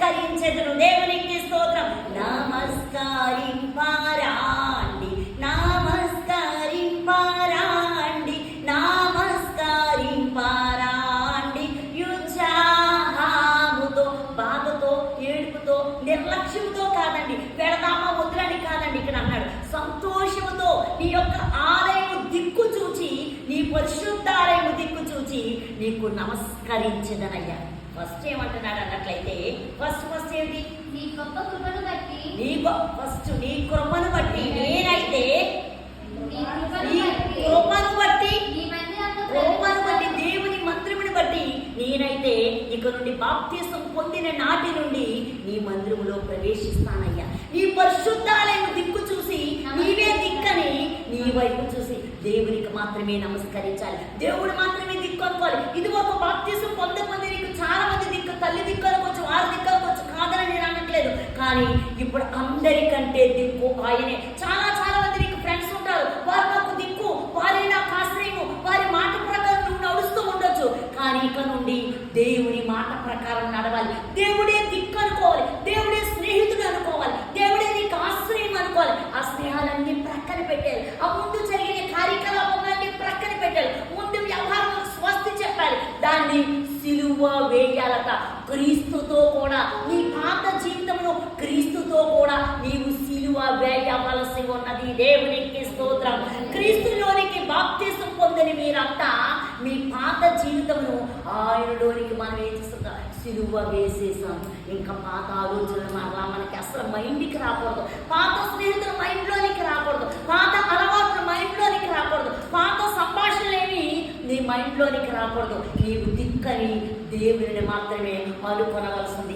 నమస్కరించెదను. దేవునికి స్తోత్రం. నమస్కరింపరాండి, నమస్కరింపరాండి, నమస్కరింపరాండి. యుత్సాహముతో, బాధతో, ఏడుపుతో, నిర్లక్ష్యంతో కాదండి, పెడదామా వద్దులని కాదండి. ఇక్కడ అన్నాడు సంతోషముతో నీ యొక్క ఆలయము దిక్కు చూచి, నీ పరిశుద్ధాలయము దిక్కు చూచి నీకు నమస్కరించదనయ్యా. ఫస్ట్ ఏమంటున్నాడు అన్నట్లయితే, ఫస్ట్ ఏంటి? నీ గొప్ప కృపను బట్టి, నీ కృపను బట్టి, నేనైతే నీ కృపను బట్టి, దేవుని మందిరముని బట్టి నేనైతే ఇక నుండి బాప్తిసం పొందిన నాటి నుండి నీ మందిరములో ప్రవేశిస్తానయ్యా. నీ పరిశుద్ధాలయం దిక్కు చూసి, నీవే దిక్కని నీ వైపు చూసి దేవునికి మాత్రమే నమస్కరించాలి, దేవుడు మాత్రమే దిక్కు అనుకోవాలి. ఇది ఒక బాప్తిసం పొందమంది నీకు చాలా మంది దిక్కు, తల్లి దిక్కు అనుకోవచ్చు, వారి దిక్కు అనుకోవచ్చు, కాదని నేను అనట్లేదు. కానీ ఇప్పుడు అందరికంటే దిక్కు ఆయనే. చాలా చాలా మంది నీకు ఫ్రెండ్స్ ఉంటారు, వారు నాకు దిక్కు, వారే నాకు ఆశ్రయము, వారి మాట ప్రకారం నువ్వు నడుస్తూ ఉండొచ్చు. కానీ ఇక నుండి దేవుని మాట ప్రకారం నడవాలి, దేవుడే దిక్కు అనుకోవాలి, దేవుడే స్నేహితుడు అనుకోవాలి, దేవుడే నీకు ఆశ్రయం అనుకోవాలి. ఆ స్నేహాలన్నీ ప్రక్కన పెట్టాలి, ఆ ముందు జరిగిన కార్యకలాపాలన్నీ ప్రక్కన పెట్టాలి, ముందు వ్యవహారం స్వస్తి చెప్పాలి, దాన్ని సిలువ వేయాలట. క్రీస్తుతో కూడా నీ పాత జీవితంలో క్రీస్తుతో కూడా నీవు సిలువ వేయవలసి ఉన్నది. దేవునికి స్తోత్రం. క్రీస్తులోనికి బాప్తిసం పొందని మీరంతా మీ పాత జీవితమును ఆయనలోనికి మనం ఏం చేస్తాం? సిలువ వేసేసాం. ఇంకా పాత ఆలోచనలు మనకి అసలు మైండ్కి రాకూడదు, పాత స్నేహితులు మైండ్లోనికి రాకూడదు, పాత అలవాట్లు మైండ్లోనికి రాకూడదు, పాత సంభాషణలేమి నీ మైండ్లోనికి రాకూడదు. నీవు దిక్కని దేవుని మాత్రమే అనుకొనవలసింది.